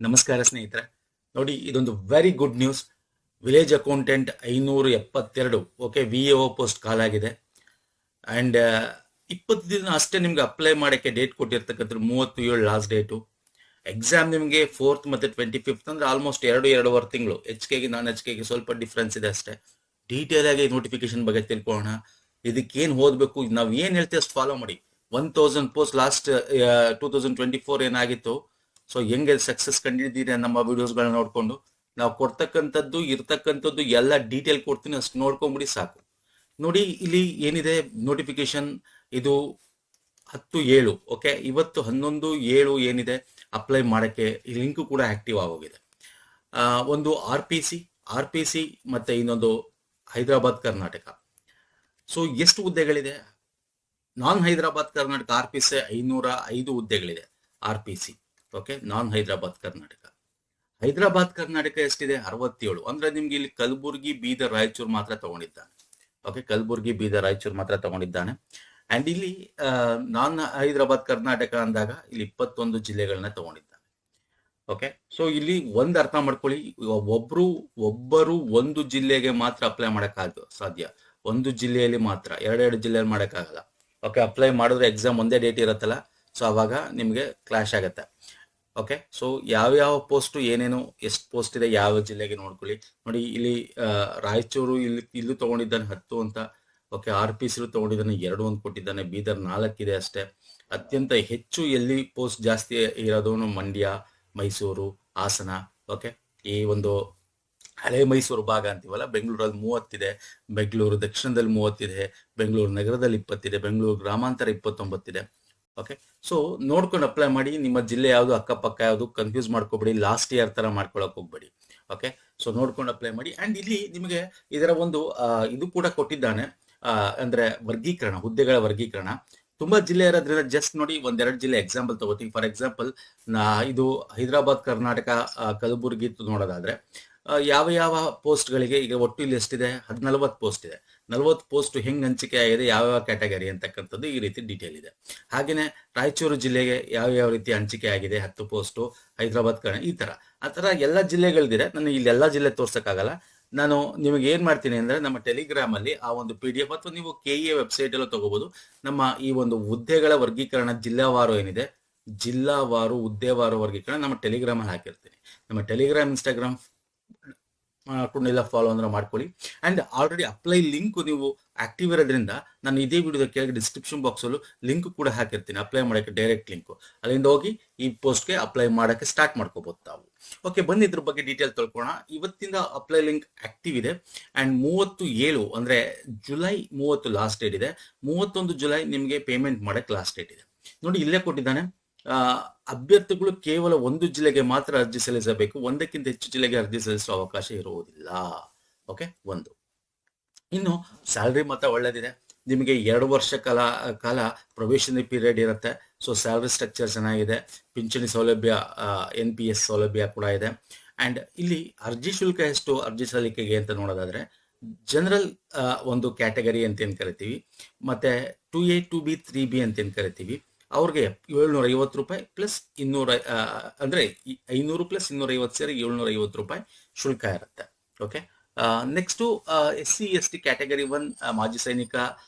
ನಮಸ್ಕಾರ ಸ್ನೇಹಿತರೆ. ನೋಡಿ, ಇದೊಂದು very good news. Village accountant 572 okay VAO post ಕಾಲಾಗಿದೆ. ಅಂಡ್ 20 ದಿನ ಅಷ್ಟೇ ನಿಮ್ಗೆ ಅಪ್ಲೈ ಮಾಡಕ್ಕೆ ಡೇಟ್ ಕೊಟ್ಟಿರ್ತಕ್ಕಂಥ 37 ಲಾಸ್ಟ್ ಡೇಟು. ಎಕ್ಸಾಮ್ ನಿಮಗೆ 4th ಮತ್ತೆ 25th ಅಂದ್ರೆ ಆಲ್ಮೋಸ್ಟ್ 2.5 ತಿಂಗಳು. HKಗೆ ನಾನ್ HKಗೆ ಸ್ವಲ್ಪ ಡಿಫ್ರೆನ್ಸ್ ಇದೆ ಅಷ್ಟೇ. ಡೀಟೇಲ್ ಆಗಿ ನೋಟಿಫಿಕೇಶನ್ ಬಗ್ಗೆ ತಿಳ್ಕೊಳ್ಳೋಣ. ಇದಕ್ಕೇನು ಓದಬೇಕು, ನಾವು ಏನ್ ಹೇಳ್ತೀವಿ ಅಷ್ಟು ಫಾಲೋ ಮಾಡಿ. 1000 ಪೋಸ್ಟ್ ಲಾಸ್ಟ್ 2024 ಏನಾಗಿತ್ತು, ಸೊ ಹೆಂಗೆ ಸಕ್ಸಸ್ ಕಂಡಿದ್ದೀರಿ ನಮ್ಮ ವಿಡಿಯೋಸ್ಗಳನ್ನ ನೋಡ್ಕೊಂಡು. ನಾವು ಕೊಡ್ತಕ್ಕಂಥದ್ದು ಇರ್ತಕ್ಕಂಥದ್ದು ಎಲ್ಲ ಡೀಟೇಲ್ ಕೊಡ್ತೀನಿ, ಅಷ್ಟು ನೋಡ್ಕೊಂಬಿಡಿ ಸಾಕು. ನೋಡಿ, ಇಲ್ಲಿ ಏನಿದೆ ನೋಟಿಫಿಕೇಶನ್, ಇದು 10/7 ಓಕೆ. ಇವತ್ತು 11/7 ಏನಿದೆ ಅಪ್ಲೈ ಮಾಡಕ್ಕೆ ಈ ಲಿಂಕ್ ಕೂಡ ಆಕ್ಟಿವ್ ಆಗೋಗಿದೆ. ಒಂದು ಆರ್ ಪಿ ಸಿ ಮತ್ತೆ ಇನ್ನೊಂದು ಹೈದರಾಬಾದ್ ಕರ್ನಾಟಕ. ಸೊ ಎಷ್ಟು ಹುದ್ದೆಗಳಿದೆ? ನಾನ್ ಹೈದರಾಬಾದ್ ಕರ್ನಾಟಕ RPC 505 ಹುದ್ದೆಗಳಿದೆ. RPC okay, non Hyderabad Karnataka. Hyderabad Karnataka ಎಷ್ಟಿದೆ? 67. ಅಂದ್ರೆ ನಿಮ್ಗೆ ಇಲ್ಲಿ ಕಲಬುರ್ಗಿ, ಬೀದರ್, ರಾಯಚೂರು ಮಾತ್ರ ತಗೊಂಡಿದ್ದಾನೆ. ಓಕೆ, ಕಲಬುರ್ಗಿ, ಬೀದರ್, ರಾಯಚೂರು ಮಾತ್ರ ತಗೊಂಡಿದ್ದಾನೆ. ಅಂಡ್ ಇಲ್ಲಿ ನಾನ್ ಹೈದರಾಬಾದ್ ಕರ್ನಾಟಕ ಅಂದಾಗ ಇಲ್ಲಿ 21 ಜಿಲ್ಲೆಗಳನ್ನ ತಗೊಂಡಿದ್ದಾನೆ. ಓಕೆ, ಸೊ ಇಲ್ಲಿ ಒಂದ್ ಅರ್ಥ ಮಾಡ್ಕೊಳ್ಳಿ, ಒಬ್ಬರು ಒಂದು ಜಿಲ್ಲೆಗೆ ಮಾತ್ರ ಅಪ್ಲೈ ಮಾಡಕ್ ಸಾಧ್ಯ. ಒಂದು ಜಿಲ್ಲೆಯಲ್ಲಿ ಮಾತ್ರ, 2 ಜಿಲ್ಲೆಯಲ್ಲಿ ಮಾಡಕ್ಕಾಗಲ್ಲ. ಓಕೆ, ಅಪ್ಲೈ ಮಾಡಿದ್ರೆ ಎಕ್ಸಾಮ್ ಒಂದೇ ಡೇಟ್ ಇರುತ್ತಲ್ಲ, ಸೊ ಅವಾಗ ನಿಮ್ಗೆ ಕ್ಲಾಶ್ ಆಗತ್ತೆ. ಓಕೆ, ಸೊ ಯಾವ್ಯಾವ ಪೋಸ್ಟ್ ಏನೇನು ಎಷ್ಟು ಪೋಸ್ಟ್ ಇದೆ ಯಾವ ಜಿಲ್ಲೆಗೆ ನೋಡ್ಕೊಳ್ಳಿ. ನೋಡಿ, ಇಲ್ಲಿ ರಾಯಚೂರು ಇಲ್ಲೂ ತಗೊಂಡಿದ್ದಾನೆ 10 ಅಂತ. ಓಕೆ, RPC ತಗೊಂಡಿದ್ದಾನೆ 2 ಅಂತ ಕೊಟ್ಟಿದ್ದಾನೆ. ಬೀದರ್ 4 ಇದೆ ಅಷ್ಟೇ. ಅತ್ಯಂತ ಹೆಚ್ಚು ಎಲ್ಲಿ ಪೋಸ್ಟ್ ಜಾಸ್ತಿ ಇರೋದು ಮಂಡ್ಯ, ಮೈಸೂರು, ಹಾಸನ. ಓಕೆ, ಈ ಒಂದು ಹಳೆ ಮೈಸೂರು ಭಾಗ ಅಂತೀವಲ್ಲ, ಬೆಂಗಳೂರಲ್ಲಿ 30 ಇದೆ, ಬೆಂಗಳೂರು ದಕ್ಷಿಣದಲ್ಲಿ 30 ಇದೆ, ಬೆಂಗಳೂರು ನಗರದಲ್ಲಿ 20 ಇದೆ, ಬೆಂಗಳೂರು ಗ್ರಾಮಾಂತರ 29 ಇದೆ. ಓಕೆ, ಸೊ ನೋಡ್ಕೊಂಡು ಅಪ್ಲೈ ಮಾಡಿ. ನಿಮ್ಮ ಜಿಲ್ಲೆ ಯಾವುದು, ಅಕ್ಕಪಕ್ಕ ಯಾವುದು ಕನ್ಫ್ಯೂಸ್ ಮಾಡ್ಕೋಬೇಡಿ. ಲಾಸ್ಟ್ ಇಯರ್ ತರ ಮಾಡ್ಕೊಳಕ್ ಹೋಗ್ಬೇಡಿ. ಓಕೆ, ಸೊ ನೋಡ್ಕೊಂಡು ಅಪ್ಲೈ ಮಾಡಿ. ಅಂಡ್ ಇಲ್ಲಿ ನಿಮಗೆ ಇದರ ಒಂದು ಇದು ಕೂಡ ಕೊಟ್ಟಿದ್ದಾನೆ, ಅಂದ್ರೆ ವರ್ಗೀಕರಣ, ಹುದ್ದೆಗಳ ವರ್ಗೀಕರಣ. ತುಂಬಾ ಜಿಲ್ಲೆ ಇರೋದ್ರಿಂದ ಜಸ್ಟ್ ನೋಡಿ, 1-2 ಜಿಲ್ಲೆ ಎಕ್ಸಾಂಪಲ್ ತಗೋತೀವಿ. ಫಾರ್ ಎಕ್ಸಾಂಪಲ್, ಇದು ಹೈದರಾಬಾದ್ ಕರ್ನಾಟಕ ಕಲಬುರ್ಗಿ ನೋಡೋದಾದ್ರೆ ಯಾವ ಪೋಸ್ಟ್ಗಳಿಗೆ ಈಗ ಒಟ್ಟು ಇಲ್ಲಿ ಎಷ್ಟಿದೆ? 40 ಪೋಸ್ಟ್ ಇದೆ. 40 ಪೋಸ್ಟ್ ಹೆಂಗ್ ಹಂಚಿಕೆ ಆಗಿದೆ, ಯಾವ ಕ್ಯಾಟಗರಿ ಅಂತಕ್ಕಂಥದ್ದು ಈ ರೀತಿ ಡೀಟೇಲ್ ಇದೆ. ಹಾಗೇನೆ ರಾಯಚೂರು ಜಿಲ್ಲೆಗೆ ಯಾವ ರೀತಿ ಹಂಚಿಕೆ ಆಗಿದೆ, 10 ಪೋಸ್ಟು. ಹೈದರಾಬಾದ್ ಈ ಆ ತರ ಎಲ್ಲ ಜಿಲ್ಲೆಗಳಿದೆ. ನಾನು ಇಲ್ಲಿ ಎಲ್ಲಾ ಜಿಲ್ಲೆ ತೋರ್ಸಕ್ಕಾಗಲ್ಲ. ನಾನು ನಿಮಗೆ ಏನ್ ಮಾಡ್ತೀನಿ ಅಂದ್ರೆ, ನಮ್ಮ ಟೆಲಿಗ್ರಾಮ್ ಅಲ್ಲಿ ಆ ಒಂದು PDF ಅಥವಾ ನೀವು KEA ವೆಬ್ಸೈಟ್ ಅಲ್ಲೂ ತಗೋಬಹುದು. ನಮ್ಮ ಈ ಒಂದು ಹುದ್ದೆಗಳ ವರ್ಗೀಕರಣ ಜಿಲ್ಲಾವಾರು ಏನಿದೆ, ಜಿಲ್ಲಾವಾರು ಹುದ್ದೆವಾರು ವರ್ಗೀಕರಣ ನಮ್ಮ ಟೆಲಿಗ್ರಾಮ್ ಅಲ್ಲಿ ಹಾಕಿರ್ತೀನಿ. ನಮ್ಮ ಟೆಲಿಗ್ರಾಮ್, ಇನ್ಸ್ಟಾಗ್ರಾಮ್ ಮಾಡ್ಕೊಂಡಿಲ್ಲ ಫಾಲೋ ಅಂದ್ರೆ ಮಾಡ್ಕೊಳ್ಳಿ. ಅಂಡ್ ಆಲ್ರೆಡಿ ಅಪ್ಲೈ ಲಿಂಕ್ ನೀವು ಆಕ್ಟಿವ್ ಇರೋದ್ರಿಂದ ನಾನು ಇದೇ ವಿಡಿಯೋದ ಕೆಳಗೆ ಡಿಸ್ಕ್ರಿಪ್ಷನ್ ಬಾಕ್ಸ್ ಅಲ್ಲೂ ಲಿಂಕ್ ಕೂಡ ಹಾಕಿರ್ತೀನಿ. ಅಪ್ಲೈ ಮಾಡಕ್ಕೆ ಡೈರೆಕ್ಟ್ ಲಿಂಕ್, ಅಲ್ಲಿಂದ ಹೋಗಿ ಈ ಪೋಸ್ಟ್ಗೆ ಅಪ್ಲೈ ಮಾಡಕ್ಕೆ ಸ್ಟಾರ್ಟ್ ಮಾಡ್ಕೋಬಹುದು ತಾವು. ಓಕೆ, ಬನ್ನಿ ಇದ್ರ ಬಗ್ಗೆ ಡೀಟೇಲ್ ತಿಳ್ಕೊಳ್ಳೋಣ. ಇವತ್ತಿಂದ ಅಪ್ಲೈ ಲಿಂಕ್ ಆಕ್ಟಿವ್ ಇದೆ. ಅಂಡ್ 37 ಅಂದ್ರೆ ಜುಲೈ 30 ಲಾಸ್ಟ್ ಡೇಟ್ ಇದೆ. 31 ಜುಲೈ ನಿಮಗೆ ಪೇಮೆಂಟ್ ಮಾಡಕ್ಕೆ ಲಾಸ್ಟ್ ಡೇಟ್ ಇದೆ. ನೋಡಿ, ಇಲ್ಲೇ ಕೊಟ್ಟಿದ್ದಾನೆ. ಅಭ್ಯರ್ಥಿಗಳು ಕೇವಲ ಒಂದು ಜಿಲ್ಲೆಗೆ ಮಾತ್ರ ಅರ್ಜಿ ಸಲ್ಲಿಸಬೇಕು. ಒಂದಕ್ಕಿಂತ ಹೆಚ್ಚು ಜಿಲ್ಲೆಗೆ ಅರ್ಜಿ ಸಲ್ಲಿಸುವ ಅವಕಾಶ ಇರುವುದಿಲ್ಲ. ಓಕೆ, ಒಂದು. ಇನ್ನು ಸ್ಯಾಲ್ರಿ ಮಾತ್ರ ಒಳ್ಳೇದಿದೆ. ನಿಮಗೆ 2 ವರ್ಷ ಕಾಲ ಪ್ರೊಬೇಷನರಿ ಪೀರಿಯಡ್ ಇರುತ್ತೆ. ಸೊ ಸ್ಯಾಲ್ರಿ ಸ್ಟ್ರಕ್ಚರ್ ಚೆನ್ನಾಗಿದೆ. ಪಿಂಚಣಿ ಸೌಲಭ್ಯ, NPS ಸೌಲಭ್ಯ ಕೂಡ ಇದೆ. ಅಂಡ್ ಇಲ್ಲಿ ಅರ್ಜಿ ಶುಲ್ಕ ಎಷ್ಟು ಅರ್ಜಿ ಸಲ್ಲಿಕೆಗೆ ಅಂತ ನೋಡೋದಾದ್ರೆ, ಜನರಲ್ ಒಂದು ಕ್ಯಾಟಗರಿ ಅಂತ ಏನ್ ಕರಿತೀವಿ, ಮತ್ತೆ 2A 2B 3B ಅಂತ ಏನ್ ಕರಿತೀವಿ, ಅವ್ರಿಗೆ 750 ರೂಪಾಯಿ ಪ್ಲಸ್ 200, ಅಂದ್ರೆ 500 ಪ್ಲಸ್ 250 ಸೇರಿ 750 ರೂಪಾಯಿ ಶುಲ್ಕ ಇರುತ್ತೆ. Okay, next SC ST category 1 ಮಾಜಿ ಸೈನಿಕ,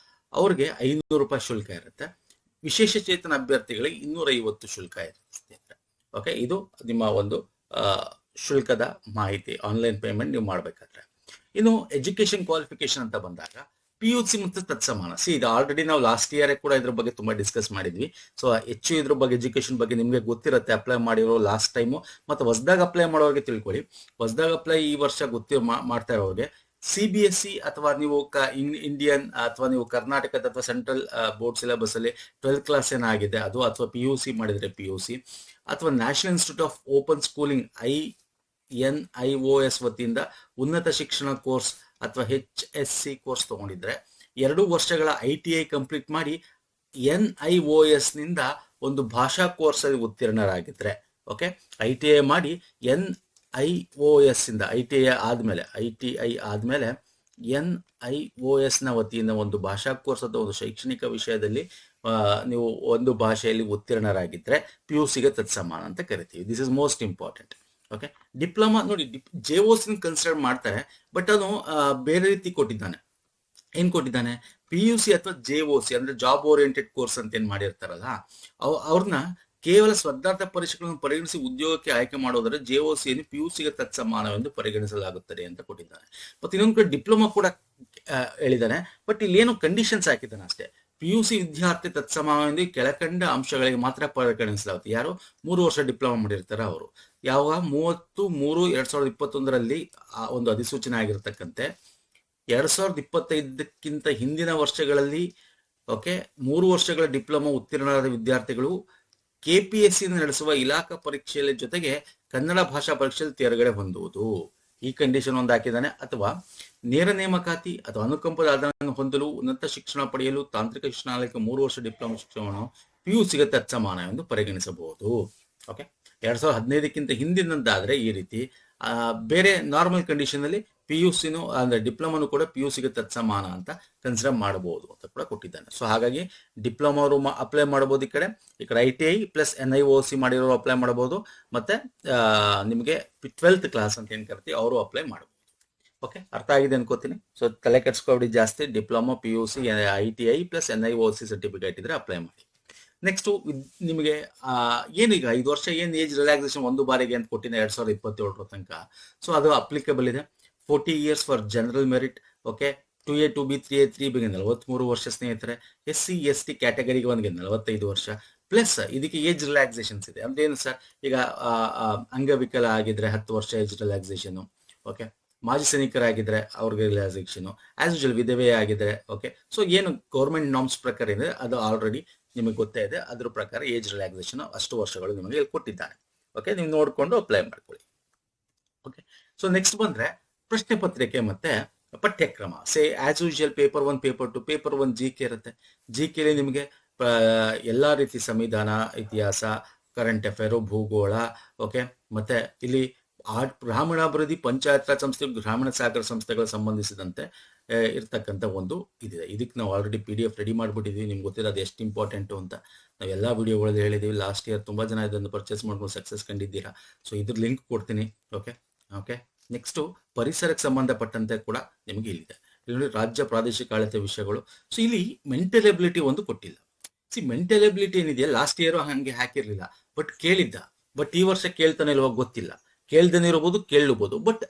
ಅವ್ರಿಗೆ 500 ರೂಪಾಯಿ ಶುಲ್ಕ ಇರುತ್ತೆ. ವಿಶೇಷ ಚೇತನ ಅಭ್ಯರ್ಥಿಗಳಿಗೆ 250 ಶುಲ್ಕ ಇರುತ್ತೆ. ಓಕೆ, ಇದು ನಿಮ್ಮ ಒಂದು ಶುಲ್ಕದ ಮಾಹಿತಿ. ಆನ್ಲೈನ್ ಪೇಮೆಂಟ್ ನೀವು ಮಾಡ್ಬೇಕಾದ್ರೆ. ಇನ್ನು ಎಜುಕೇಶನ್ ಕ್ವಾಲಿಫಿಕೇಶನ್ ಅಂತ ಬಂದಾಗ PUC ಮತ್ತು ತತ್ಸಮಾನ. ಇದು ಆಲ್ರೆಡಿ ನಾವು ಲಾಸ್ಟ್ ಇಯರ್ ಕೂಡ ಇದ್ರ ಬಗ್ಗೆ ತುಂಬಾ ಡಿಸ್ಕಸ್ ಮಾಡಿದ್ವಿ. ಸೊ ಹೆಚ್ಚು ಇದ್ರ ಬಗ್ಗೆ ಎಜುಕೇಶನ್ ಬಗ್ಗೆ ನಿಮ್ಗೆ ಗೊತ್ತಿರುತ್ತೆ, ಅಪ್ಲೈ ಮಾಡಿರೋ ಲಾಸ್ಟ್ ಟೈಮು. ಮತ್ತೆ ಹೊಸದಾಗ ಅಪ್ಲೈ ಮಾಡೋರಿಗೆ ತಿಳ್ಕೊಳ್ಳಿ. ಹೊಸದಾಗ ಅಪ್ಲೈ ಈ ವರ್ಷ ಮಾಡ್ತಾ ಇರೋರಿಗೆ CBSE ಅಥವಾ ನೀವು ಇಂಡಿಯನ್ ಅಥವಾ ನೀವು ಕರ್ನಾಟಕದ ಅಥವಾ ಸೆಂಟ್ರಲ್ ಬೋರ್ಡ್ ಸಿಲೆಬಸ್ ಅಲ್ಲಿ 12th ಕ್ಲಾಸ್ ಏನಾಗಿದೆ ಅದು, ಅಥವಾ PUC ಮಾಡಿದ್ರೆ PUC, ಅಥವಾ national institute of open schooling NIOS ವತಿಯಿಂದ ಉನ್ನತ ಶಿಕ್ಷಣ ಕೋರ್ಸ್ ಅಥವಾ HSC ಕೋರ್ಸ್ ತಗೊಂಡಿದ್ರೆ, 2 ವರ್ಷಗಳ ITI ಕಂಪ್ಲೀಟ್ ಮಾಡಿ NIOS ನಿಂದ ಒಂದು ಭಾಷಾ ಕೋರ್ಸ್ ಅಲ್ಲಿ ಉತ್ತೀರ್ಣರಾಗಿದ್ರೆ, ಓಕೆ, ITI ಮಾಡಿ NIOS ಇಂದ ITI ಆದ್ಮೇಲೆ NIOS ನ ವತಿಯಿಂದ ಒಂದು ಭಾಷಾ ಕೋರ್ಸ್ ಅಥವಾ ಒಂದು ಶೈಕ್ಷಣಿಕ ವಿಷಯದಲ್ಲಿ ನೀವು ಒಂದು ಭಾಷೆಯಲ್ಲಿ ಉತ್ತೀರ್ಣರಾಗಿದ್ರೆ PUC ಗೆ ತತ್ಸಮಾನ ಅಂತ ಕರಿತೀವಿ. This is most important. Okay, diploma ನೋಡಿ JOC ಕನ್ಸಿಡರ್ ಮಾಡ್ತಾರೆ, ಬಟ್ ಅದು ಬೇರೆ ರೀತಿ ಕೊಟ್ಟಿದ್ದಾನೆ. ಏನ್ ಕೊಟ್ಟಿದ್ದಾನೆ, PUC ಅಥವಾ JOC ಅಂದ್ರೆ ಜಾಬ್ ಓರಿಯೆಂಟೆಡ್ ಕೋರ್ಸ್ ಅಂತ ಏನ್ ಮಾಡಿರ್ತಾರಲ್ಲ, ಅವ್ರನ್ನ ಕೇವಲ ಸ್ಪರ್ಧಾರ್ಥ ಪರೀಕ್ಷೆಗಳನ್ನು ಪರಿಗಣಿಸಿ ಉದ್ಯೋಗಕ್ಕೆ ಆಯ್ಕೆ ಮಾಡೋದ್ರೆ JOC ಯನ್ನು PUCಗೆ ತತ್ಸಮಾನವೆಂದು ಪರಿಗಣಿಸಲಾಗುತ್ತದೆ ಅಂತ ಕೊಟ್ಟಿದ್ದಾನೆ. ಮತ್ತೆ ಇನ್ನೊಂದು ಕಡೆ ಡಿಪ್ಲೊಮಾ ಕೂಡ ಹೇಳಿದ್ದಾನೆ, ಬಟ್ ಇಲ್ಲಿ ಏನು ಕಂಡೀಷನ್ಸ್ ಹಾಕಿದ್ದಾನೆ ಅಷ್ಟೇ. PUC ವಿದ್ಯಾರ್ಥಿ ತತ್ಸಮಾನವೆಂದು ಕೆಳಕಂಡ ಅಂಶಗಳಿಗೆ ಮಾತ್ರ ಪರಿಗಣಿಸಲಾಗುತ್ತೆ. ಯಾರು 3 ವರ್ಷ ಡಿಪ್ಲೊಮಾ ಮಾಡಿರ್ತಾರೆ ಅವರು. ಯಾವಾಗ 30/3/2021 ಒಂದು ಅಧಿಸೂಚನೆ ಆಗಿರ್ತಕ್ಕಂತೆ 2025ಕ್ಕಿಂತ ಹಿಂದಿನ ವರ್ಷಗಳಲ್ಲಿ ಓಕೆ 3 ವರ್ಷಗಳ ಡಿಪ್ಲೊಮಾ ಉತ್ತೀರ್ಣರಾದ ವಿದ್ಯಾರ್ಥಿಗಳು KPSC ನಡೆಸುವ ಇಲಾಖಾ ಪರೀಕ್ಷೆಯ ಜೊತೆಗೆ ಕನ್ನಡ ಭಾಷಾ ಪರೀಕ್ಷೆಯಲ್ಲಿ ತೇರ್ಗಡೆ ಹೊಂದುವುದು. ಈ ಕಂಡೀಷನ್ ಒಂದು ಹಾಕಿದ್ದಾನೆ. ಅಥವಾ ನೇರ ನೇಮಕಾತಿ ಅಥವಾ ಅನುಕಂಪದ ಆಧಾರವನ್ನು ಹೊಂದಲು ಉನ್ನತ ಶಿಕ್ಷಣ ಪಡೆಯಲು ತಾಂತ್ರಿಕ ಶಿಕ್ಷಣಾಲಯಕ್ಕೆ 3 ವರ್ಷ ಡಿಪ್ಲೊಮಾ ಶಿಕ್ಷಣವನ್ನು PUCಗೆ ತತ್ಸಮಾನ ಎಂದು ಪರಿಗಣಿಸಬಹುದು. ಓಕೆ, 2015ಕ್ಕಿಂತ ಹಿಂದಿನದ್ದಾದ್ರೆ ಈ ರೀತಿ, ಬೇರೆ ನಾರ್ಮಲ್ ಕಂಡೀಷನ್ ಅಲ್ಲಿ PUCನು ಅಂದ್ರೆ ಡಿಪ್ಲೊಮಾನು ಕೂಡ PUCಗೆ ತತ್ಸಮಾನ ಅಂತ ಕನ್ಸಿಡರ್ ಮಾಡಬಹುದು ಅಂತ ಕೂಡ ಕೊಟ್ಟಿದ್ದಾನೆ. ಸೊ ಹಾಗಾಗಿ ಡಿಪ್ಲೊಮಾ ಅವರು ಅಪ್ಲೈ ಮಾಡಬಹುದು. ಈ ಕಡೆ ITI ಪ್ಲಸ್ NIOC ಮಾಡಿರೋರು ಅಪ್ಲೈ ಮಾಡಬಹುದು. ಮತ್ತೆ ನಿಮಗೆ 12th ಕ್ಲಾಸ್ ಅಂತ ಏನ್ ಕರಿತೀವಿ ಅವರು ಅಪ್ಲೈ ಮಾಡಬಹುದು. ಓಕೆ, ಅರ್ಥ ಆಗಿದೆ ಅನ್ಕೋತೀನಿ. ಸೊ ತಲೆ ಕೆಡ್ಸ್ಕೊಬಿಡಿ ಜಾಸ್ತಿ. Diploma PUC ITI plus NIOC certificate ಇದ್ರೆ ಅಪ್ಲೈ ಮಾಡಿ. ನೆಕ್ಸ್ಟ್ ನಿಮಗೆ ಏನೀಗ 5 ವರ್ಷ ಏನ್ ಏಜ್ ರಿಲ್ಯಾಕ್ಸೇಷನ್ ಒಂದು ಬಾರಿಗೆ ಅಂತ ಕೊಟ್ಟಿನ 2027 ತನಕ. ಸೊ ಅದು ಅಪ್ಲಿಕಬಲ್ ಇದೆ. 40 years for general merit. Okay, 2A 2B 3A 3Bಗೆ 43 ವರ್ಷ ಸ್ನೇಹಿತರೆ. SC ST ಕ್ಯಾಟಗರಿಗೆ ಒಂದಿಗೆ 45 ವರ್ಷ. ಪ್ಲಸ್ ಇದಕ್ಕೆ ಏಜ್ ರಿಲ್ಯಾಕ್ಸೇಷನ್ಸ್ ಇದೆ. ಅಂದ್ರೆ ಏನು ಸರ್, ಈಗ ಅಂಗವಿಕಲ ಆಗಿದ್ರೆ 10 ವರ್ಷ ಏಜ್ ರಿಲ್ಯಾಕ್ಸೇಷನ್. ಓಕೆ, ಮಾಜಿ ಸೈನಿಕರಾಗಿದ್ರೆ ಅವ್ರಿಗೆ ರಿಲ್ಯಾಕ್ಸೇಷನ್. ಆಸ್ ಯೂಶುವಲ್ ವಿಧವೆ ಆಗಿದ್ರೆ. ಓಕೆ, ಸೊ ಏನು ಗೌರ್ಮೆಂಟ್ ನಾರ್ಮ್ಸ್ ಪ್ರಕಾರ ಇದೆ ಅದು ಆಲ್ರೆಡಿ ನಿಮಗೆ ಗೊತ್ತೇ ಇದೆ. ಅದ್ರ ಪ್ರಕಾರ ಏಜ್ ರಿಲ್ಯಾಕ್ಸೇಷನ್ ಅಷ್ಟು ವರ್ಷಗಳು ನಿಮಗೆ ಕೊಟ್ಟಿದ್ದಾನೆ. ಓಕೆ, ನೀವು ನೋಡ್ಕೊಂಡು ಅಪ್ಲೈ ಮಾಡ್ಕೊಳ್ಳಿ. ಓಕೆ, ಸೊ ನೆಕ್ಸ್ಟ್ ಬಂದ್ರೆ ಪ್ರಶ್ನೆ ಪತ್ರಿಕೆ ಮತ್ತೆ ಪಠ್ಯಕ್ರಮ. As usual paper 1 paper 2 paper 1 GK ಇರುತ್ತೆ. GK ನಿಮಗೆ ಎಲ್ಲಾ ರೀತಿ ಸಂವಿಧಾನ, ಇತಿಹಾಸ, ಕರೆಂಟ್ ಅಫೇರ್, ಭೂಗೋಳ. ಓಕೆ, ಮತ್ತೆ ಇಲ್ಲಿ ಗ್ರಾಮೀಣಾಭಿವೃದ್ಧಿ, ಪಂಚಾಯತ್ ರಾಜ್ ಸಂಸ್ಥೆ, ಗ್ರಾಮೀಣ ಸಹಕಾರ ಸಂಸ್ಥೆಗಳ ಸಂಬಂಧಿಸಿದಂತೆ ಇರ್ತಕ್ಕಂಥ ಒಂದು ಇದಿದೆ. ಇದಕ್ಕೆ ನಾವು ಆಲ್ರೆಡಿ PDF ರೆಡಿ ಮಾಡ್ಬಿಟ್ಟಿದೀವಿ. ನಿಮ್ಗೆ ಗೊತ್ತಿಲ್ಲ ಅದು ಎಷ್ಟು ಇಂಪಾರ್ಟೆಂಟ್ ಅಂತ. ನಾವೆಲ್ಲಾ ವಿಡಿಯೋಗಳಲ್ಲಿ ಹೇಳಿದೀವಿ. ಲಾಸ್ಟ್ ಇಯರ್ ತುಂಬಾ ಜನ ಇದನ್ನು ಪರ್ಚೇಸ್ ಮಾಡ್ಕೊಂಡು ಸಕ್ಸಸ್ ಕಂಡಿದ್ದೀರಾ. ಸೊ ಇದ್ರ ಲಿಂಕ್ ಕೊಡ್ತೀನಿ. ಓಕೆ ಓಕೆ ನೆಕ್ಸ್ಟ್ ಪರಿಸರಕ್ಕೆ ಸಂಬಂಧಪಟ್ಟಂತೆ ಕೂಡ ನಿಮಗೆ ಇಲ್ಲಿದೆ. ಇಲ್ಲಿ ರಾಜ್ಯ ಪ್ರಾದೇಶಿಕ ಆಡಳಿತ ವಿಷಯಗಳು. ಸೊ ಇಲ್ಲಿ ಮೆಂಟಲ್ ಎಬಿಲಿಟಿ ಒಂದು ಕೊಟ್ಟಿಲ್ಲ. ಮೆಂಟಲ್ ಎಬಿಲಿಟಿ ಏನಿದೆಯಾ ಲಾಸ್ಟ್ ಇಯರ್ ಹಂಗೆ ಹಾಕಿರ್ಲಿಲ್ಲ, ಬಟ್ ಕೇಳಿದ್ದ. ಬಟ್ ಈ ವರ್ಷ ಕೇಳ್ತಾನೆ ಇಲ್ವಾ ಗೊತ್ತಿಲ್ಲ. ಕೇಳ್ದೇನೆ ಇರಬಹುದು, ಕೇಳಬಹುದು. ಬಟ್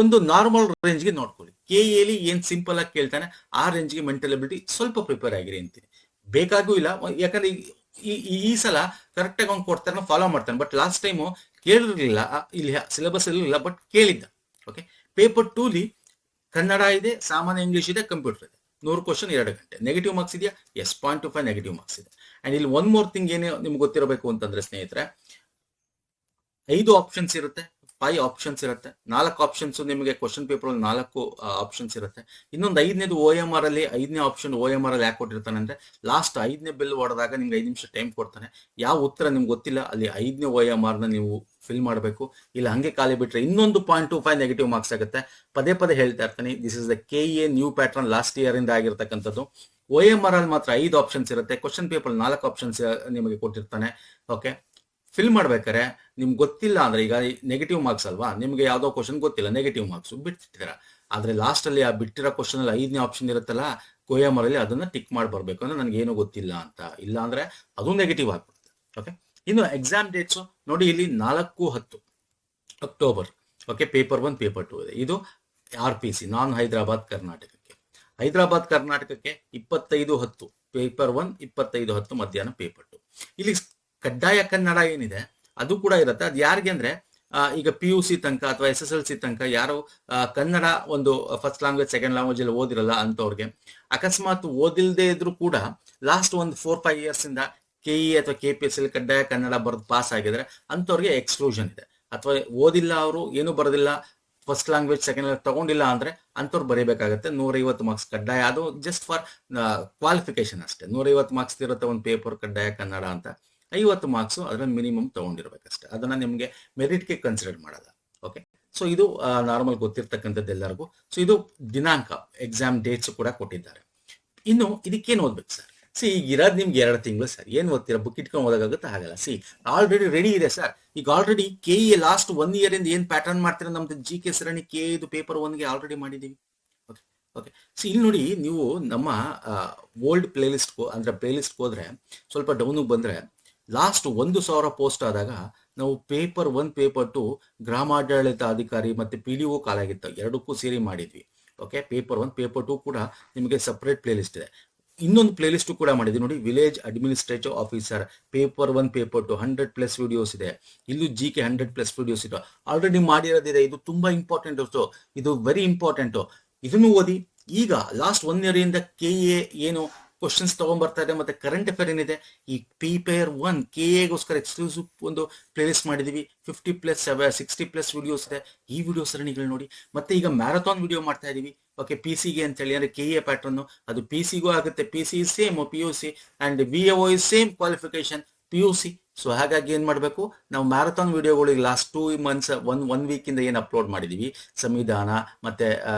ಒಂದು ನಾರ್ಮಲ್ ರೇಂಜ್ಗೆ ನೋಡ್ಕೊಳ್ಳಿ. KA ಏನ್ ಸಿಂಪಲ್ ಆಗಿ ಕೇಳ್ತಾನೆ ಆ ರೇಂಜ್ಗೆ ಮೆಂಟಲ್ ಎಬಿಲಿಟಿ ಸ್ವಲ್ಪ ಪ್ರಿಪೇರ್ ಆಗಿರಿ ಅಂತೀನಿ. ಬೇಕಾಗೂ ಇಲ್ಲ, ಯಾಕಂದ್ರೆ ಈ ಸಲ ಕರೆಕ್ಟ್ ಆಗಿ ಅವ್ನು ಕೊಡ್ತಾನೆ, ಫಾಲೋ ಮಾಡ್ತಾನೆ. ಬಟ್ ಲಾಸ್ಟ್ ಟೈಮು ಕೇಳಿರ್ಲಿಲ್ಲ, ಇಲ್ಲಿ ಸಿಲೆಬಸ್ ಇರಲಿಲ್ಲ, ಬಟ್ ಕೇಳಿದ್ದ. ಓಕೆ, ಪೇಪರ್ 2 ಕನ್ನಡ ಇದೆ, ಸಾಮಾನ್ಯ ಇಂಗ್ಲಿಷ್ ಇದೆ, ಕಂಪ್ಯೂಟರ್ ಇದೆ. 100 ಕ್ವಶನ್ 2 ಗಂಟೆ. ನೆಗೆಟಿವ್ ಮಾರ್ಕ್ಸ್ ಇದೆಯಾ? ಎಸ್, 0.25 ನೆಗೆಟಿವ್ ಮಾರ್ಕ್ಸ್ ಇದೆ. ಅಂಡ್ ಇಲ್ಲಿ ಒನ್ ಮೋರ್ ಥಿಂಗ್ ಏನು ನಿಮ್ಗೆ ಗೊತ್ತಿರಬೇಕು ಅಂತಂದ್ರೆ ಸ್ನೇಹಿತರೆ, 5 ಆಪ್ಷನ್ಸ್ ಇರುತ್ತೆ, 5 ಆಪ್ಷನ್ಸ್ ಇರುತ್ತೆ. 4 ಆಪ್ಷನ್ಸ್ ನಿಮಗೆ ಕ್ವಶನ್ ಪೇಪರ್ 4 ಆಪ್ಷನ್ಸ್ ಇರುತ್ತೆ. ಇನ್ನೊಂದು 5ನೇದು OMR ಅಲ್ಲಿ 5ನೇ ಆಪ್ಷನ್ OMR ಅಲ್ಲಿ ಯಾಕೆ ಕೊಟ್ಟಿರ್ತಾನೆ ಅಂದ್ರೆ, ಲಾಸ್ಟ್ 5ನೇ ಬೆಲ್ ಹೊಡೆದಾಗ ನಿಮ್ಗೆ 5 ನಿಮಿಷ ಟೈಮ್ ಕೊಡ್ತಾನೆ. ಯಾವ ಉತ್ತರ ನಿಮ್ಗೆ ಗೊತ್ತಿಲ್ಲ ಅಲ್ಲಿ 5ನೇ OMR ನ ನೀವು ಫಿಲ್ ಮಾಡಬೇಕು. ಇಲ್ಲ ಹಂಗೆ ಖಾಲಿ ಬಿಟ್ರೆ ಇನ್ನೊಂದು 0.25 ನೆಗೆಟಿವ್ ಮಾರ್ಕ್ಸ್ ಆಗುತ್ತೆ. ಪದೇ ಪದೇ ಹೇಳ್ತಾ ಇರ್ತಾನೆ, this is the KA new pattern last year ಇಂದ ಆಗಿರ್ತಕ್ಕಂಥದ್ದು. OMR ಅಲ್ಲಿ ಮಾತ್ರ 5 ಆಪ್ಷನ್ಸ್ ಇರುತ್ತೆ. ಕ್ವಶನ್ ಪೇಪರ್ 4 ಆಪ್ಷನ್ಸ್ ನಿಮಗೆ ಕೊಟ್ಟಿರ್ತಾನೆ. ಓಕೆ, ಫಿಲ್ ಮಾಡ್ಬೇಕಾರೆ ನಿಮ್ಗೆ ಗೊತ್ತಿಲ್ಲ ಅಂದ್ರೆ, ಈಗ ನೆಗೆಟಿವ್ ಮಾರ್ಕ್ಸ್ ಅಲ್ವಾ, ನಿಮ್ಗೆ ಯಾವ್ದೋ ಕ್ವಶನ್ ಗೊತ್ತಿಲ್ಲ, ನೆಗೆಟಿವ್ ಮಾರ್ಕ್ಸ್ ಬಿಟ್ಟಿರ್ತೀರ. ಆದ್ರೆ ಲಾಸ್ಟ್ ಅಲ್ಲಿ ಆ ಬಿಟ್ಟಿರೋ ಕ್ವಶನ್ ಅಲ್ಲಿ 5ನೇ ಆಪ್ಷನ್ ಇರುತ್ತಲ್ಲ OMR ಅಲ್ಲಿ, ಅದನ್ನ ಟಿಕ್ ಮಾಡಿ ಬರ್ಬೇಕು ಅಂದ್ರೆ ನನ್ಗೆ ಏನು ಗೊತ್ತಿಲ್ಲ ಅಂತ. ಇಲ್ಲ ಅಂದ್ರೆ ಅದು ನೆಗೆಟಿವ್ ಆಗ್ಬಿಡುತ್ತೆ. ಓಕೆ, ಇನ್ನು ಎಕ್ಸಾಮ್ ಡೇಟ್ಸ್ ನೋಡಿ, ಇಲ್ಲಿ 4-10 ಅಕ್ಟೋಬರ್. ಓಕೆ, ಪೇಪರ್ 1 ಪೇಪರ್ 2 ಇದೆ. ಇದು RPC ನಾನ್ ಹೈದರಾಬಾದ್ ಕರ್ನಾಟಕಕ್ಕೆ. ಹೈದರಾಬಾದ್ ಕರ್ನಾಟಕಕ್ಕೆ 25-10 ಪೇಪರ್ 1, 25-10 ಮಧ್ಯಾಹ್ನ ಪೇಪರ್ 2. ಇಲ್ಲಿ ಕಡ್ಡಾಯ ಕನ್ನಡ ಏನಿದೆ ಅದು ಕೂಡ ಇರುತ್ತೆ. ಅದು ಯಾರಿಗೆ ಅಂದ್ರೆ, ಈಗ PUC ತನಕ ಅಥವಾ SSLC ತನಕ ಯಾರು ಕನ್ನಡ ಒಂದು ಫಸ್ಟ್ ಲ್ಯಾಂಗ್ವೇಜ್, ಸೆಕೆಂಡ್ ಲ್ಯಾಂಗ್ವೇಜ್ ಅಲ್ಲಿ ಓದಿರಲ್ಲ ಅಂತವ್ರಿಗೆ. ಅಕಸ್ಮಾತ್ ಓದಿಲ್ದೇ ಇದ್ರು ಕೂಡ ಲಾಸ್ಟ್ ಒಂದು 4-5 ಇಯರ್ಸ್ ಇಂದ KE ಅಥವಾ KPSC ಅಲ್ಲಿ ಕಡ್ಡಾಯ ಕನ್ನಡ ಬರೆದು ಪಾಸ್ ಆಗಿದ್ರೆ ಅಂತವ್ರಿಗೆ ಎಕ್ಸ್ಕ್ಲೂಷನ್ ಇದೆ. ಅಥವಾ ಓದಿಲ್ಲ, ಅವರು ಏನು ಬರೋದಿಲ್ಲ, ಫಸ್ಟ್ ಲ್ಯಾಂಗ್ವೇಜ್ ಸೆಕೆಂಡ್ ಲ್ಯಾಂಗ್ವೇಜ್ ತಗೊಂಡಿಲ್ಲ ಅಂದ್ರೆ ಅಂತವ್ರು ಬರೀಬೇಕಾಗತ್ತೆ. 150 ಮಾರ್ಕ್ಸ್ ಕಡ್ಡಾಯ. ಅದು ಜಸ್ಟ್ ಫಾರ್ ಕ್ವಾಲಿಫಿಕೇಶನ್ ಅಷ್ಟೇ. 150 ಮಾರ್ಕ್ಸ್ ಇರುತ್ತೆ ಒಂದು ಪೇಪರ್ ಕಡ್ಡಾಯ ಕನ್ನಡ ಅಂತ. 50 ಮಾರ್ಕ್ಸ್ ಅದರ ಮಿನಿಮಮ್ ತಗೊಂಡಿರ್ಬೇಕಷ್ಟೇ. ಅದನ್ನ ನಿಮ್ಗೆ ಮೆರಿಟ್ಗೆ ಕನ್ಸಿಡರ್ ಮಾಡಲ್ಲ. ಓಕೆ, ಸೊ ಇದು ನಾರ್ಮಲ್ ಗೊತ್ತಿರ್ತಕ್ಕಂಥದ್ದು ಎಲ್ಲರಿಗೂ. ಸೊ ಇದು ದಿನಾಂಕ, ಎಕ್ಸಾಮ್ ಡೇಟ್ಸ್ ಕೂಡ ಕೊಟ್ಟಿದ್ದಾರೆ. ಇನ್ನು ಇದಕ್ಕೇನು ಓದ್ಬೇಕು ಸರ್? ಈಗ ಇರೋದು ನಿಮ್ಗೆ 2 ತಿಂಗಳು ಸರ್, ಏನು ಓದ್ತೀರಾ? ಬುಕ್ ಇಟ್ಕೊಂಡು ಓದಾಗುತ್ತೆ? ಆಗಲ್ಲ. ಆಲ್ರೆಡಿ ರೆಡಿ ಇದೆ ಸರ್. ಈಗ ಆಲ್ರೆಡಿ KE ಲಾಸ್ಟ್ 1 year ಇಂದ ಏನ್ ಪ್ಯಾಟರ್ನ್ ಮಾಡ್ತೀರಾ ನಮ್ದು GK ಸರಣಿ KE ಇದು ಪೇಪರ್ 1ಗೆ ಆಲ್ರೆಡಿ ಮಾಡಿದೀವಿ. ಓಕೆ ಓಕೆ ಇಲ್ಲಿ ನೋಡಿ, ನೀವು ನಮ್ಮ ಓಲ್ಡ್ ಪ್ಲೇಲಿಸ್ಟ್ ಅಂದ್ರೆ ಪ್ಲೇಲಿಸ್ಟ್ ಹೋದ್ರೆ ಸ್ವಲ್ಪ ಡೌನ್ಗೆ ಬಂದ್ರೆ ಲಾಸ್ಟ್ 1,000 ಪೋಸ್ಟ್ ಆದಾಗ ನಾವು ಪೇಪರ್ 1 ಪೇಪರ್ 2 ಗ್ರಾಮಾಡಳಿತ ಅಧಿಕಾರಿ ಮತ್ತೆ PDO ಕಾಲಾಗಿತ್ತು, ಎರಡಕ್ಕೂ ಸೇರಿ ಮಾಡಿದ್ವಿ. ಓಕೆ, ಪೇಪರ್ 1 ಪೇಪರ್ 2 ಕೂಡ ನಿಮಗೆ ಸಪರೇಟ್ ಪ್ಲೇಲಿಸ್ಟ್ ಇದೆ. ಇನ್ನೊಂದು ಪ್ಲೇಲಿಸ್ಟ್ ಕೂಡ ಮಾಡಿದ್ವಿ ನೋಡಿ, village administrative officer paper 1 paper 2 100+ videos ಇದೆ. ಇಲ್ಲೂ GK 100+ ವಿಡಿಯೋಸ್ ಇದೆ, ಆಲ್ರೆಡಿ ಮಾಡಿರೋದಿದೆ. ಇದು ತುಂಬಾ ಇಂಪಾರ್ಟೆಂಟ್, ಇದು ವೆರಿ ಇಂಪಾರ್ಟೆಂಟ್. ಇದನ್ನು ಓದಿ. ಈಗ ಲಾಸ್ಟ್ 1 year ಇಂದ KA ಏನು ಕ್ವಶನ್ಸ್ ತಗೊಂಡ್ಬರ್ತಾ ಇದೆ ಮತ್ತೆ ಕರೆಂಟ್ ಅಫೇರ್ ಏನಿದೆ, ಈ ಪೇಪರ್ 1 KAಗೋಸ್ಕರ ಎಕ್ಸ್ಕ್ಲೂಸಿವ್ ಒಂದು ಪ್ಲೇಲಿಸ್ಟ್ ಮಾಡಿದೀವಿ. 50+ 60+ ವಿಡಿಯೋಸ್ ಇದೆ. ಈ ವಿಡಿಯೋ ಸರಣಿಗಳು ನೋಡಿ. ಮತ್ತೆ ಈಗ ಮ್ಯಾರಥಾನ್ ವಿಡಿಯೋ ಮಾಡ್ತಾ ಇದೀವಿ. ಓಕೆ, PCಗೆ ಅಂತ ಹೇಳಿ, ಅಂದ್ರೆ KA ಪ್ಯಾಟರ್ನ್ ಅದು PCಗೂ ಆಗುತ್ತೆ. PC same PUC and VAO is same qualification PUC. So ಹಾಗಾಗಿ ಏನ್ ಮಾಡ್ಬೇಕು, ನಾವು ಮ್ಯಾರಥಾನ್ ವಿಡಿಯೋಗಳಿಗೆ ಲಾಸ್ಟ್ 2 months ಒನ್ ವೀಕ್ ಇಂದ ಏನ್ ಅಪ್ಲೋಡ್ ಮಾಡಿದೀವಿ, ಸಂವಿಧಾನ ಮತ್ತೆ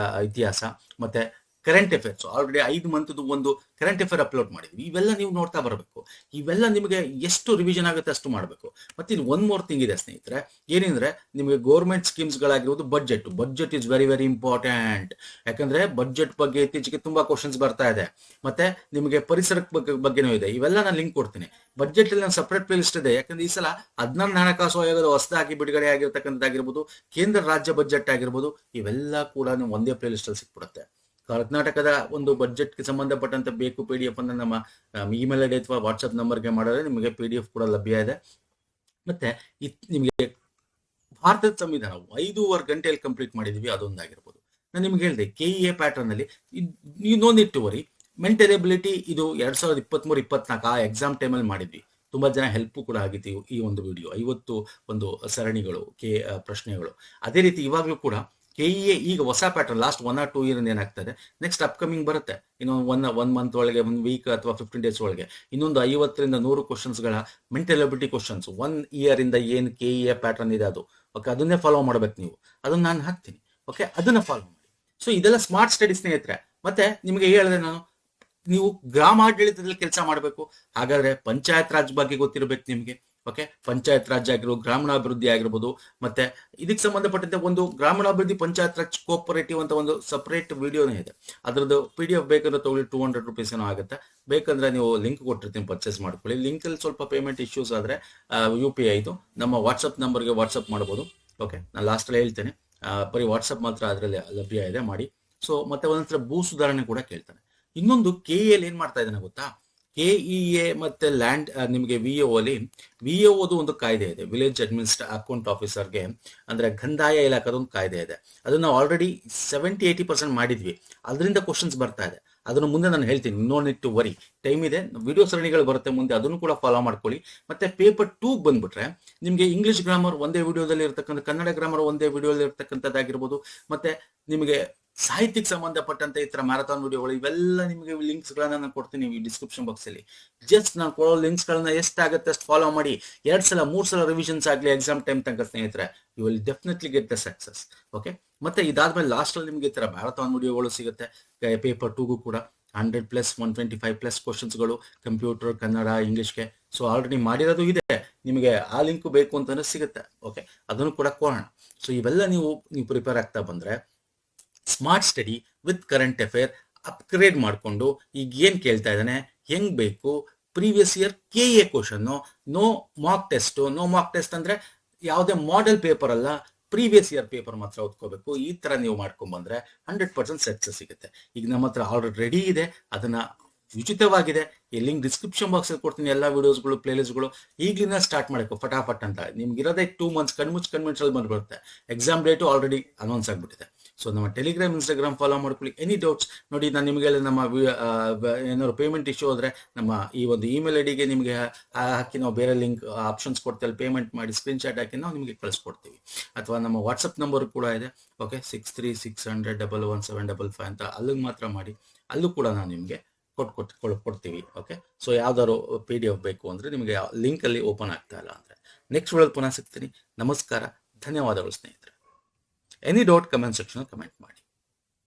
ಇತಿಹಾಸ ಮತ್ತೆ ಕರೆಂಟ್ ಅಫೇರ್ಸ್ ಆಲ್ರೆಡಿ 5 month ಒಂದು ಕರೆಂಟ್ ಅಫೇರ್ ಅಪ್ಲೋಡ್ ಮಾಡಿದ್ವಿ. ಇವೆಲ್ಲ ನೀವು ನೋಡ್ತಾ ಬರಬೇಕು. ಇವೆಲ್ಲ ನಿಮಗೆ ಎಷ್ಟು ರಿವಿಷನ್ ಆಗುತ್ತೆ ಅಷ್ಟು ಮಾಡಬೇಕು. ಮತ್ತೆ ಇದು ಒನ್ ಮೋರ್ ಥಿಂಗ್ ಇದೆ ಸ್ನೇಹಿತರೆ, ಏನಂದ್ರೆ ನಿಮಗೆ ಗೌರ್ಮೆಂಟ್ ಸ್ಕೀಮ್ಸ್ ಗಳಾಗಿರೋದು budget is very very important. ಯಾಕಂದ್ರೆ ಬಡ್ಜೆಟ್ ಬಗ್ಗೆ ಇತ್ತೀಚೆಗೆ ತುಂಬಾ ಕ್ವಶನ್ಸ್ ಬರ್ತಾ ಇದೆ. ಮತ್ತೆ ನಿಮಗೆ ಪರಿಸರ ಬಗ್ಗೆನೂ ಇದೆ. ಇವೆಲ್ಲ ನಾನು ಲಿಂಕ್ ಕೊಡ್ತೀನಿ. ಬಡ್ಜೆಟ್ ಅಲ್ಲಿ ನಾನು ಸಪರೇಟ್ ಪ್ಲೇ ಲಿಸ್ಟ್ ಇದೆ. ಯಾಕಂದ್ರೆ ಈ ಸಲ 16 ಹಣಕಾಸು ಆಯೋಗದ ಹೊಸದಾಗಿ ಬಿಡುಗಡೆ ಆಗಿರ್ತಕ್ಕಂಥದ್ದಾಗಿರ್ಬೋದು, ಕೇಂದ್ರ ರಾಜ್ಯ ಬಜೆಟ್ ಆಗಿರ್ಬೋದು, ಇವೆಲ್ಲ ಕೂಡ ಒಂದೇ ಪ್ಲೇ ಲಿಸ್ಟ್ ಅಲ್ಲಿ ಸಿಕ್ಬಿಡುತ್ತೆ. ಕರ್ನಾಟಕದ ಒಂದು ಬಡ್ಜೆಟ್ಗೆ ಸಂಬಂಧಪಟ್ಟಂತ ಬೇಕು PDF ಅನ್ನ ನಮ್ಮ ಇಮೇಲ್ ಐಡಿ ಅಥವಾ ವಾಟ್ಸ್ಆಪ್ ನಂಬರ್ಗೆ ಮಾಡಿದ್ರೆ ನಿಮಗೆ PDF ಕೂಡ ಲಭ್ಯ ಇದೆ. ಮತ್ತೆ ನಿಮಗೆ ಭಾರತದ ಸಂವಿಧಾನ 5.5 ಗಂಟೆಯಲ್ಲಿ ಕಂಪ್ಲೀಟ್ ಮಾಡಿದೀವಿ, ಅದೊಂದಾಗಿರ್ಬೋದು. ನಾನು ನಿಮ್ಗೆ ಹೇಳಿದೆ KEA ಪ್ಯಾಟರ್ನ್ ಅಲ್ಲಿ ನೀವು no need to worry. Mental ability ಇದು 2023-24 ಆ ಎಕ್ಸಾಮ್ ಟೈಮಲ್ಲಿ ಮಾಡಿದ್ವಿ. ತುಂಬಾ ಜನ ಹೆಲ್ಪ್ ಕೂಡ ಆಗಿತ್ತು ಈ ಒಂದು ವಿಡಿಯೋ. 50 ಒಂದು ಸರಣಿಗಳು ಪ್ರಶ್ನೆಗಳು. ಅದೇ ರೀತಿ ಇವಾಗ್ಲೂ ಕೂಡ KEA ಈಗ ಹೊಸ ಪ್ಯಾಟರ್ನ್ ಲಾಸ್ಟ್ 1 or 2 year ಏನಾಗ್ತದೆ, ನೆಕ್ಸ್ಟ್ ಅಪ್ಕಮಿಂಗ್ ಬರುತ್ತೆ. ಇನ್ನೊಂದು ಒನ್ ಮಂತ್ ಒಳಗೆ, 1 week ಅಥವಾ 15 days ಒಳಗೆ ಇನ್ನೊಂದು 50ರಿಂದ 100 ಕ್ವಶನ್ಸ್ಗಳ ಮೆಂಟಲ್ ಎಬಿಲಿಟಿ ಕ್ವಶನ್ಸ್ 1 year ಇಂದ ಏನು KEA ಪ್ಯಾಟರ್ನ್ ಇದೆ ಅದು. ಓಕೆ, ಅದನ್ನೇ ಫಾಲೋ ಮಾಡ್ಬೇಕು ನೀವು. ಅದನ್ನ ನಾನು ಹಾಕ್ತೀನಿ. ಓಕೆ, ಅದನ್ನ ಫಾಲೋ ಮಾಡಿ. ಸೊ ಇದೆಲ್ಲ ಸ್ಮಾರ್ಟ್ ಸ್ಟಡಿ ಸ್ನೇಹಿತರೆ. ಮತ್ತೆ ನಿಮಗೆ ಹೇಳಿದೆ ನಾನು, ನೀವು ಗ್ರಾಮಾಡಳಿತದಲ್ಲಿ ಕೆಲಸ ಮಾಡಬೇಕು. ಹಾಗಾದ್ರೆ ಪಂಚಾಯತ್ ರಾಜ್ ಬಗ್ಗೆ ಗೊತ್ತಿರಬೇಕು ನಿಮಗೆ. ಓಕೆ, ಪಂಚಾಯತ್ ರಾಜ್ ಆಗಿರ್ಬೋದು, ಗ್ರಾಮೀಣಾಭಿವೃದ್ಧಿ ಆಗಿರ್ಬೋದು, ಮತ್ತೆ ಇದಕ್ಕೆ ಸಂಬಂಧಪಟ್ಟಂತೆ ಒಂದು ಗ್ರಾಮೀಣಾಭಿವೃದ್ಧಿ ಪಂಚಾಯತ್ ರಾಜ್ ಕೋಆಪರೇಟಿವ್ ಅಂತ ಒಂದು ಸಪರೇಟ್ ವಿಡಿಯೋನೇ ಇದೆ. ಅದ್ರದ್ದು PDF ಬೇಕಂದ್ರೆ ತಗೊಳ್ಳಿ, 200 rupees ಏನೋ ಆಗುತ್ತೆ. ಬೇಕಂದ್ರೆ ನೀವು ಲಿಂಕ್ ಕೊಟ್ಟಿರ್ತೀನಿ, ಪರ್ಚೇಸ್ ಮಾಡ್ಕೊಳ್ಳಿ. ಲಿಂಕ್ ಅಲ್ಲಿ ಸ್ವಲ್ಪ ಪೇಮೆಂಟ್ ಇಶ್ಯೂಸ್ ಆದ್ರೆ UPI ಇದು ನಮ್ಮ ವಾಟ್ಸ್ಆಪ್ ನಂಬರ್ಗೆ ವಾಟ್ಸ್ಆಪ್ ಮಾಡ್ಬೋದು. ಓಕೆ, ನಾನು ಲಾಸ್ಟ್ ಅಲ್ಲಿ ಹೇಳ್ತೇನೆ, ಬರೀ ವಾಟ್ಸ್ಆಪ್ ಮಾತ್ರ ಅದರಲ್ಲಿ ಲಭ್ಯ ಇದೆ, ಮಾಡಿ. ಸೊ ಮತ್ತೆ ಒಂದೊಂದ್ಸಲ ಭೂ ಸುಧಾರಣೆ ಕೂಡ ಕೇಳ್ತಾನೆ. ಇನ್ನೊಂದು KEA ಏನ್ ಮಾಡ್ತಾ ಇದ್ದಾನೆ ಗೊತ್ತಾ, KEA ಮತ್ತೆ ಲ್ಯಾಂಡ್ ನಿಮಗೆ VAO ಅಲ್ಲಿ VAOದು ಒಂದು ಕಾಯ್ದೆ ಇದೆ, ವಿಲೇಜ್ ಅಕೌಂಟ್ ಆಫೀಸರ್ಗೆ ಅಂದ್ರೆ ಕಂದಾಯ ಇಲಾಖೆದೊಂದು ಕಾಯ್ದೆ ಇದೆ. ಅದನ್ನ ಆಲ್ರೆಡಿ 70-80% ಮಾಡಿದ್ವಿ. ಅದರಿಂದ ಕ್ವಶನ್ಸ್ ಬರ್ತಾ ಇದೆ. ಅದನ್ನು ಮುಂದೆ ನಾನು ಹೇಳ್ತೀನಿ, no need to worry, time ಇದೆ. ವಿಡಿಯೋ ಸರಣಿಗಳು ಬರುತ್ತೆ ಮುಂದೆ, ಅದನ್ನು ಕೂಡ ಫಾಲೋ ಮಾಡ್ಕೊಳ್ಳಿ. ಮತ್ತೆ ಪೇಪರ್ 2 ಬಂದ್ಬಿಟ್ರೆ ನಿಮಗೆ ಇಂಗ್ಲಿಷ್ ಗ್ರಾಮರ್ ಒಂದೇ ವಿಡಿಯೋದಲ್ಲಿ ಇರ್ತಕ್ಕಂಥ, ಕನ್ನಡ ಗ್ರಾಮರ್ ಒಂದೇ ವಿಡಿಯೋದಲ್ಲಿ ಇರ್ತಕ್ಕಂಥದ್ದಾಗಿರ್ಬೋದು, ಮತ್ತೆ ನಿಮಗೆ ಸಾಹಿತ್ಯಕ್ಕೆ ಸಂಬಂಧಪಟ್ಟಂತೆ ಈ ತರ ಮ್ಯಾರಥಾನ್ ವಿಡಿಯೋಗಳು, ಇವೆಲ್ಲ ನಿಮಗೆ ಲಿಂಕ್ಸ್ ಗಳನ್ನ ನಾನು ಕೊಡ್ತೀನಿ ಈ ಡಿಸ್ಕ್ರಿಪ್ಷನ್ ಬಾಕ್ಸ್ ಅಲ್ಲಿ. ಜಸ್ಟ್ ನಾನು ಕೊಡೋ ಲಿಂಕ್ಸ್ ಗಳನ್ನ ಎಷ್ಟಾಗುತ್ತೆ ಅಷ್ಟು ಫಾಲೋ ಮಾಡಿ. 2 ಸಲ 3 ಸಲ ರಿವಿಷನ್ಸ್ ಆಗಲಿ ಎಕ್ಸಾಮ್ ಟೈಮ್ ತನಕ ಸ್ನೇಹಿತರೆ, you will definitely get the success. Okay, ಮತ್ತೆ ಇದಾದ್ಮೇಲೆ ಲಾಸ್ಟ್ ಅಲ್ಲಿ ನಿಮಗೆ ಈ ತರ ಮ್ಯಾರಥಾನ್ ವಿಡಿಯೋಗಳು ಸಿಗುತ್ತೆ. ಪೇಪರ್ 2ಗೂ ಕೂಡ 100+, 125+ ಕ್ವಶನ್ಸ್ಗಳು ಕಂಪ್ಯೂಟರ್, ಕನ್ನಡ, ಇಂಗ್ಲಿಷ್ಗೆ. ಸೊ ಆಲ್ರೆಡಿ ಮಾಡಿರೋದು ಇದೆ, ನಿಮಗೆ ಆ ಲಿಂಕ್ ಬೇಕು ಅಂತಂದ್ರೆ ಸಿಗುತ್ತೆ. ಓಕೆ, ಅದನ್ನು ಕೂಡ ಕೊಡೋಣ. ಸೊ ಇವೆಲ್ಲ ನೀವು ಪ್ರಿಪೇರ್ ಆಗ್ತಾ ಬಂದ್ರೆ smart study with current affair upgrade ಮಾಡಿಕೊಂಡು ಈಗ ಏನ್ ಕೇಳ್ತಾ ಇದ್ದಾನೆ, ಹೆಂಗ್ ಬೇಕು, previous year KEA question, no mock test ಅಂದ್ರೆ ಯಾವುದೇ ಮಾಡೆಲ್ ಪೇಪರ್ ಅಲ್ಲ, ಪ್ರೀವಿಯಸ್ ಇಯರ್ ಪೇಪರ್ ಮಾತ್ರ ಓದ್ಕೋಬೇಕು. ಈ ತರ ನೀವು ಮಾಡ್ಕೊಂಡ್ ಬಂದ್ರೆ 100% ಸಕ್ಸಸ್ ಸಿಗುತ್ತೆ. ಈಗ ನಮ್ಮ ಹತ್ರ ಆಲ್ರೆಡಿ ರೆಡಿ ಇದೆ, ಅದನ್ನ ಉಚಿತವಾಗಿದೆ. ಈ ಲಿಂಕ್ ಡಿಸ್ಕ್ರಿಪ್ಷನ್ ಬಾಕ್ಸ್ ಅಲ್ಲಿ ಕೊಡ್ತೀನಿ. ಎಲ್ಲಾ ವಿಡಿಯೋಸ್ಗಳು, ಪ್ಲೇಲಿಸ್ಟ್ಗಳು ಈಗಲಿಂದ ಸ್ಟಾರ್ಟ್ ಮಾಡಬೇಕು ಫಟಾಫಟ್ ಅಂತ. ನಿಮ್ಗೆ ಇರೋದೇ 2 months, ಕನ್ವಿನ್ಸ್ ಬಂದ್ಬಿಡುತ್ತೆ. ಎಕ್ಸಾಮ್ ಡೇಟು ಆಲ್ರೆಡಿ ಅನೌನ್ಸ್ ಆಗ್ಬಿಟ್ಟಿದೆ. ಸೊ ನಮ್ಮ ಟೆಲಿಗ್ರಾಮ್, ಇನ್ಸ್ಟಾಗ್ರಾಮ್ ಫಾಲೋ ಮಾಡ್ಕೊಳ್ಳಿ. ಎನಿ ಡೌಟ್ಸ್ ನೋಡಿ, ನಾನು ನಿಮಗೆ ನಮ್ಮ ಏನಾದ್ರು ಪೇಮೆಂಟ್ ಇಶ್ಯೂ ಹೋದ್ರೆ ನಮ್ಮ ಈ ಒಂದು ಇಮೇಲ್ ಐಡಿಗೆ ನಿಮಗೆ ಹಾಕಿ ನಾವು ಬೇರೆ ಲಿಂಕ್ ಆಪ್ಷನ್ಸ್ ಕೊಡ್ತೀವಿ, ಪೇಮೆಂಟ್ ಮಾಡಿ ಸ್ಕ್ರೀನ್ಶಾಟ್ ಹಾಕಿ ನಾವು ನಿಮಗೆ ಕಳಿಸ್ಕೊಡ್ತೀವಿ. ಅಥವಾ ನಮ್ಮ ವಾಟ್ಸಪ್ ನಂಬರ್ ಕೂಡ ಇದೆ. ಓಕೆ, 6360011755 ಅಂತ ಅಲ್ಲಿಗೆ ಮಾತ್ರ ಮಾಡಿ, ಅಲ್ಲೂ ಕೂಡ ನಾನು ನಿಮಗೆ ಕೊಡ್ತೀವಿ. ಓಕೆ, ಸೊ ಯಾವ್ದಾದ್ರು PDF ಬೇಕು ಅಂದ್ರೆ ನಿಮಗೆ ಲಿಂಕ್ ಅಲ್ಲಿ ಓಪನ್ ಆಗ್ತಾ ಇಲ್ಲ ಅಂದ್ರೆ ನೆಕ್ಸ್ಟ್ ವಿಡಿಯೋ ಪುನಃ ಸಿಗ್ತೀನಿ. ನಮಸ್ಕಾರ, ಧನ್ಯವಾದಗಳು ಸ್ನೇಹಿತರೆ. Any doubt comment section comment ಮಾಡಿ.